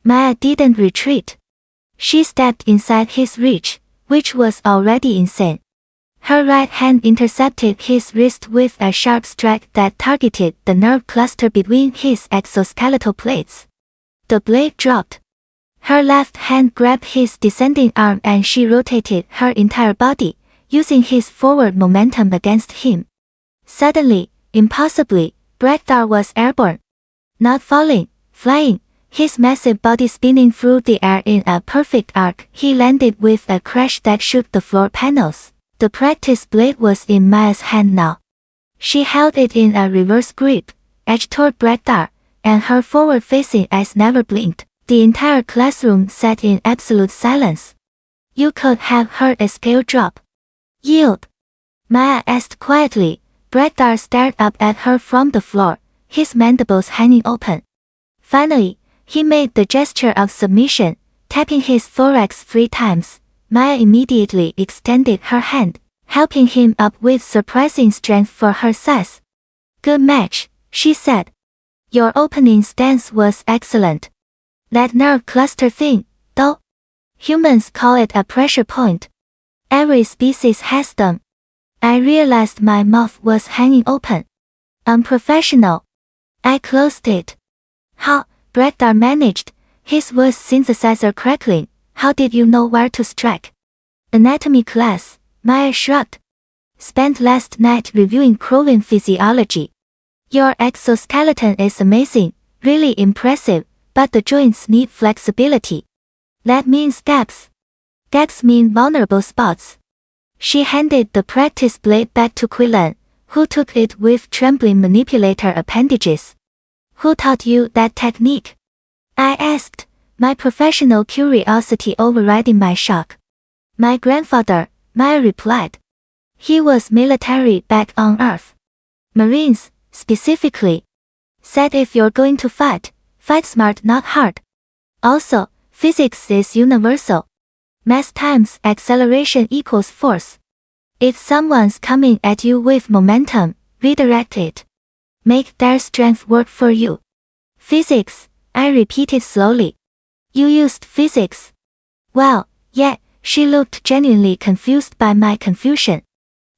Maya didn't retreat. She stepped inside his reach, which was already insane. Her right hand intercepted his wrist with a sharp strike that targeted the nerve cluster between his exoskeletal plates. The blade dropped. Her left hand grabbed his descending arm and she rotated her entire body, using his forward momentum against him. Suddenly, impossibly, Brak'thar was airborne. Not falling, flying, his massive body spinning through the air in a perfect arc, he landed with a crash that shook the floor panels. The practice blade was in Maya's hand now. She held it in a reverse grip, edged toward Brak'thar, and her forward-facing eyes never blinked. The entire classroom sat in absolute silence. You could have heard a scale drop. Yield? Maya asked quietly. Brak'thar stared up at her from the floor, his mandibles hanging open. Finally, he made the gesture of submission, tapping his thorax 3 times. Maya immediately extended her hand, helping him up with surprising strength for her size. Good match, she said. Your opening stance was excellent. That nerve cluster thing, though? Humans call it a pressure point. Every species has them. I realized my mouth was hanging open. Unprofessional. I closed it. How? Brak'thar managed, his voice synthesizer crackling. How did you know where to strike? Anatomy class, Maya shrugged. Spent last night reviewing Krovin physiology. Your exoskeleton is amazing, really impressive, but the joints need flexibility. That means gaps. Gaps mean vulnerable spots. She handed the practice blade back to Quillan, who took it with trembling manipulator appendages. Who taught you that technique? I asked, my professional curiosity overriding my shock. My grandfather, Maya replied. He was military back on Earth. Marines, specifically. Said if you're going to fight, fight smart not hard. Also, physics is universal. Mass times acceleration equals force. If someone's coming at you with momentum, redirect it. Make their strength work for you. Physics, I repeated slowly. You used physics? Well, yeah, she looked genuinely confused by my confusion.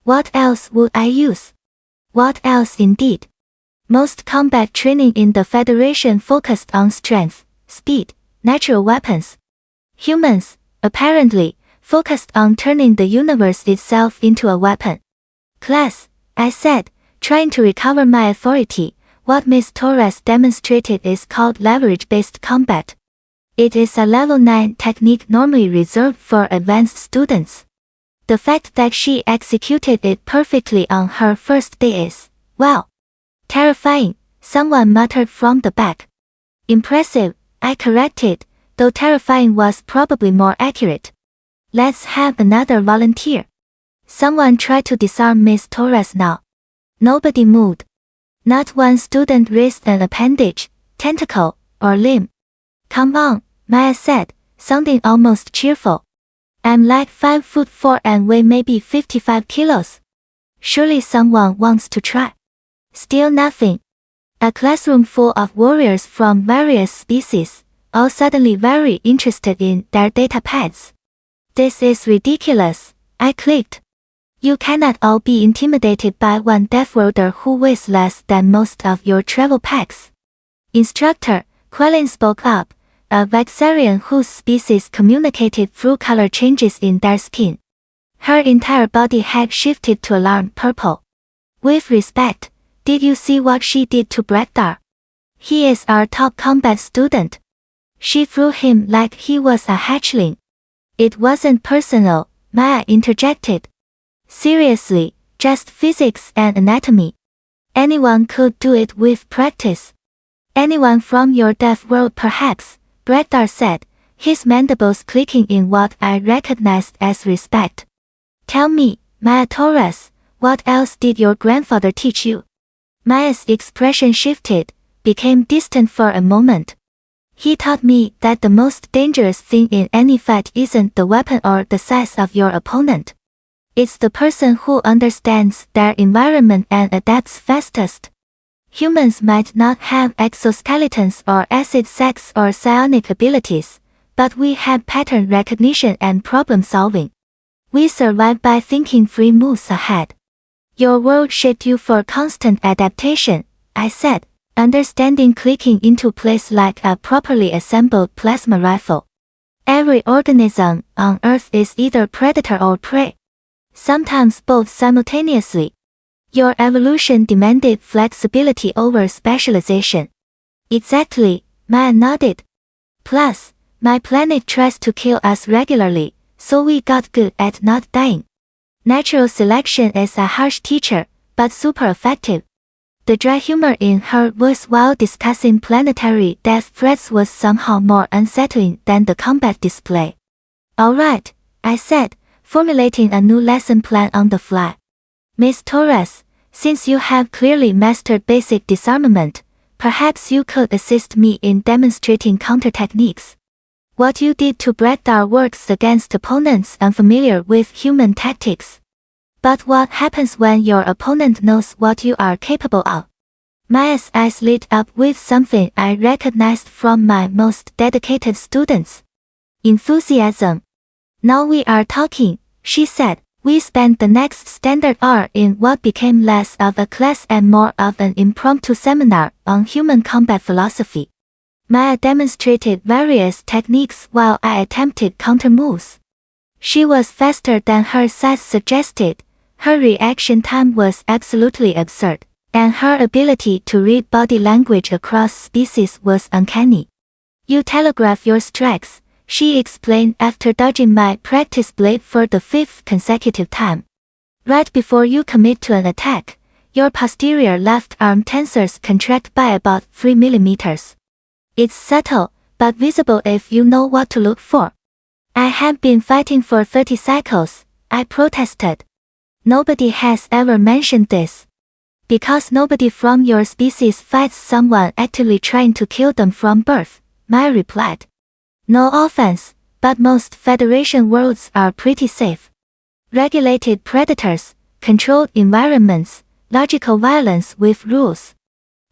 What else would I use? What else indeed? Most combat training in the Federation focused on strength, speed, natural weapons. Humans, apparently, focused on turning the universe itself into a weapon. Class, I said, trying to recover my authority. What Ms. Torres demonstrated is called leverage-based combat. It is a level 9 technique normally reserved for advanced students. The fact that she executed it perfectly on her first day is, well, terrifying, someone muttered from the back. Impressive, I corrected, though terrifying was probably more accurate. Let's have another volunteer. Someone tried to disarm Ms. Torres now. Nobody moved. Not one student raised an appendage, tentacle, or limb. Come on, Maya said, sounding almost cheerful. I'm like 5'4" and weigh maybe 55 kilos. Surely someone wants to try. Still nothing. A classroom full of warriors from various species, all suddenly very interested in their data pads. This is ridiculous, I clicked. You cannot all be intimidated by one Deathworlder who weighs less than most of your travel packs. Instructor, Quillan spoke up, a Vexarian whose species communicated through color changes in their skin. Her entire body had shifted to alarm purple. With respect, did you see what she did to Brak'thar? He is our top combat student. She threw him like he was a hatchling. It wasn't personal, Maya interjected. Seriously, just physics and anatomy. Anyone could do it with practice. Anyone from your Deathworld perhaps, Brak'thar said, his mandibles clicking in what I recognized as respect. Tell me, Maya Torres, what else did your grandfather teach you? Maya's expression shifted, became distant for a moment. He taught me that the most dangerous thing in any fight isn't the weapon or the size of your opponent. It's the person who understands their environment and adapts fastest. Humans might not have exoskeletons or acid sacs or psionic abilities, but we have pattern recognition and problem solving. We survive by thinking 3 moves ahead. Your world shaped you for constant adaptation, I said, understanding clicking into place like a properly assembled plasma rifle. Every organism on Earth is either predator or prey. Sometimes both simultaneously. Your evolution demanded flexibility over specialization. Exactly, Maya nodded. Plus, my planet tries to kill us regularly, so we got good at not dying. Natural selection is a harsh teacher, but super effective. The dry humor in her voice while discussing planetary death threats was somehow more unsettling than the combat display. Alright, I said, formulating a new lesson plan on the fly. Miss Torres, since you have clearly mastered basic disarmament, perhaps you could assist me in demonstrating counter techniques. What you did to Brak'thar works against opponents unfamiliar with human tactics. But what happens when your opponent knows what you are capable of? Maya's eyes lit up with something I recognized from my most dedicated students. Enthusiasm. Now we are talking, she said. We spent the next standard hour in what became less of a class and more of an impromptu seminar on human combat philosophy. Maya demonstrated various techniques while I attempted counter moves. She was faster than her size suggested, her reaction time was absolutely absurd, and her ability to read body language across species was uncanny. You telegraph your strikes, she explained after dodging my practice blade for the 5th consecutive time. Right before you commit to an attack, your posterior left arm tensors contract by about 3 millimeters. It's subtle, but visible if you know what to look for. I have been fighting for 30 cycles, I protested. Nobody has ever mentioned this. Because nobody from your species fights someone actively trying to kill them from birth, Maya replied. No offense, but most Federation worlds are pretty safe. Regulated predators, controlled environments, logical violence with rules.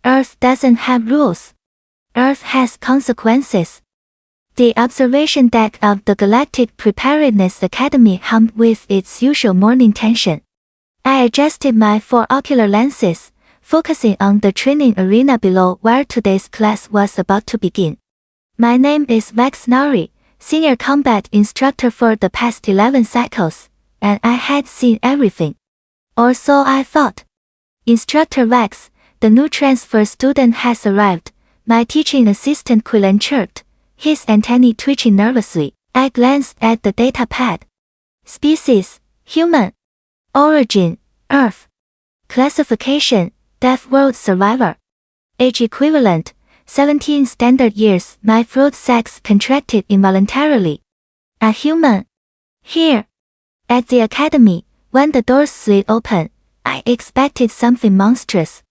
Earth doesn't have rules. Earth has consequences. The observation deck of the Galactic Preparedness Academy hummed with its usual morning tension. I adjusted my 4 ocular lenses, focusing on the training arena below where today's class was about to begin. My name is Nari, senior combat instructor for the past 11 cycles, and I had seen everything. Or so I thought. Instructor Vex, the new transfer student has arrived, my teaching assistant Quillen chirped, his antennae twitching nervously. I glanced at the data pad. Species, human. Origin, Earth. Classification, Deathworld survivor. Age equivalent, 17 standard years. My throat sacs contracted involuntarily. A human. Here. At the academy, when the doors slid open, I expected something monstrous.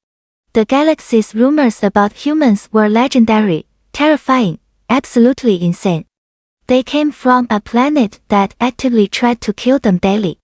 The galaxy's rumors about humans were legendary, terrifying, absolutely insane. They came from a planet that actively tried to kill them daily.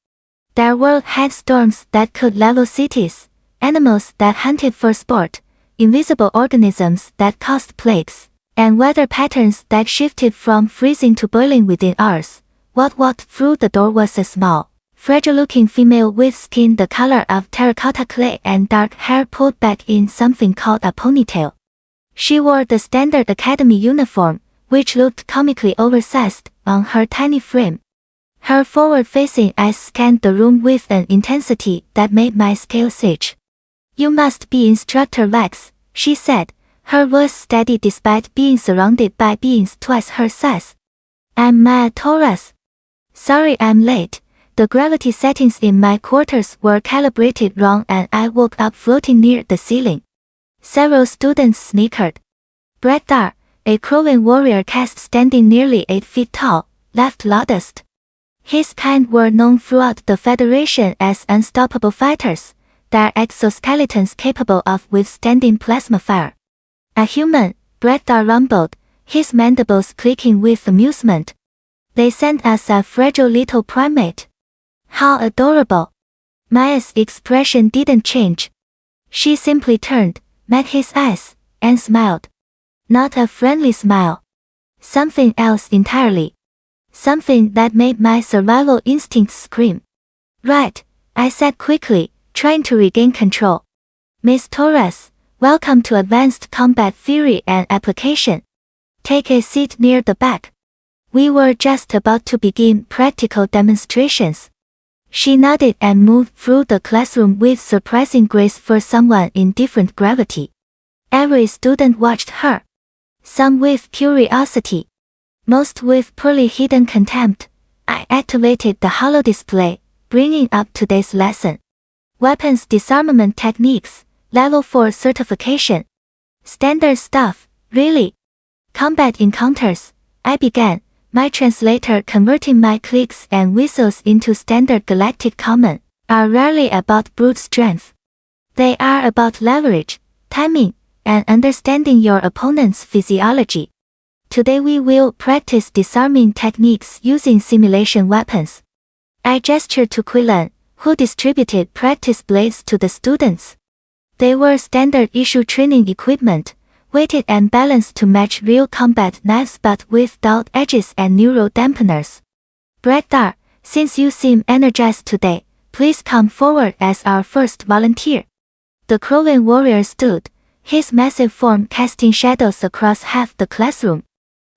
Their world had storms that could level cities, animals that hunted for sport, invisible organisms that caused plagues, and weather patterns that shifted from freezing to boiling within hours. What walked through the door was a small, fragile-looking female with skin the color of terracotta clay and dark hair pulled back in something called a ponytail. She wore the standard academy uniform, which looked comically oversized on her tiny frame. Her forward-facing eyes scanned the room with an intensity that made my scales itch. You must be Instructor Vex, she said, her voice steady despite being surrounded by beings twice her size. I'm Maya Torres. Sorry I'm late. The gravity settings in my quarters were calibrated wrong and I woke up floating near the ceiling. Several students snickered. Brak'thar, a Krovin warrior caste standing nearly 8 feet tall, laughed loudest. His kind were known throughout the Federation as unstoppable fighters, their exoskeletons capable of withstanding plasma fire. A human, Brak'thar rumbled, his mandibles clicking with amusement. They sent us a fragile little primate. How adorable. Maya's expression didn't change. She simply turned, met his eyes, and smiled. Not a friendly smile. Something else entirely. Something that made my survival instincts scream. Right, I said quickly, trying to regain control. Miss Torres, welcome to Advanced Combat Theory and Application. Take a seat near the back. We were just about to begin practical demonstrations. She nodded and moved through the classroom with surprising grace for someone in different gravity. Every student watched her. Some with curiosity. Most with poorly hidden contempt. I activated the holo display, bringing up today's lesson. Weapons disarmament techniques, level 4 certification. Standard stuff, really. Combat encounters, I began, my translator converting my clicks and whistles into standard galactic common, are rarely about brute strength. They are about leverage, timing, and understanding your opponent's physiology. Today we will practice disarming techniques using simulation weapons. I gestured to Quillen, who distributed practice blades to the students. They were standard issue training equipment, weighted and balanced to match real combat knives but with dulled edges and neural dampeners. Brak'thar, since you seem energized today, please come forward as our first volunteer. The Krovin warrior stood, his massive form casting shadows across half the classroom.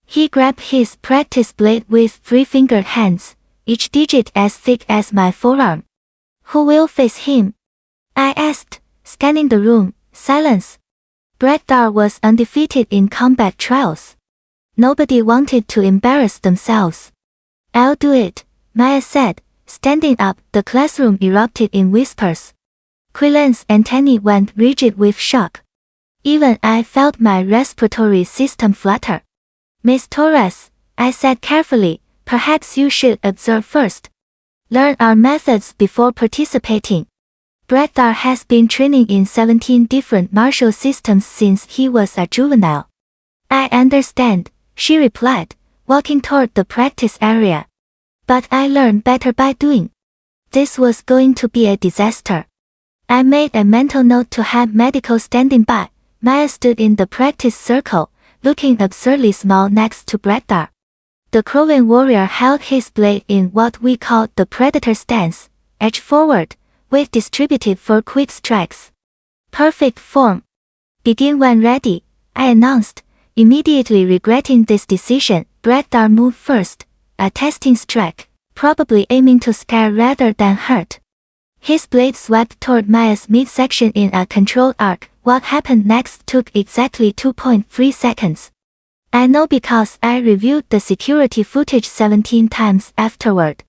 He grabbed his practice blade with 3-fingered hands, each digit as thick as my forearm. Who will face him? I asked, scanning the room. Silence. Brak'thar was undefeated in combat trials. Nobody wanted to embarrass themselves. I'll do it, Maya said, standing up. The classroom erupted in whispers. Quillen's antennae went rigid with shock. Even I felt my respiratory system flutter. Miss Torres, I said carefully, perhaps you should observe first. Learn our methods before participating. Brak'thar has been training in 17 different martial systems since he was a juvenile. I understand, she replied, walking toward the practice area. But I learn better by doing. This was going to be a disaster. I made a mental note to have medical standing by. Maya stood in the practice circle, looking absurdly small next to Brak'thar. The Krovin warrior held his blade in what we called the predator stance, edge forward, weight distributed for quick strikes. Perfect form. Begin when ready, I announced, immediately regretting this decision. Brak'thar moved first, a testing strike, probably aiming to scare rather than hurt. His blade swept toward Maya's midsection in a controlled arc. What happened next took exactly 2.3 seconds. I know because I reviewed the security footage 17 times afterward.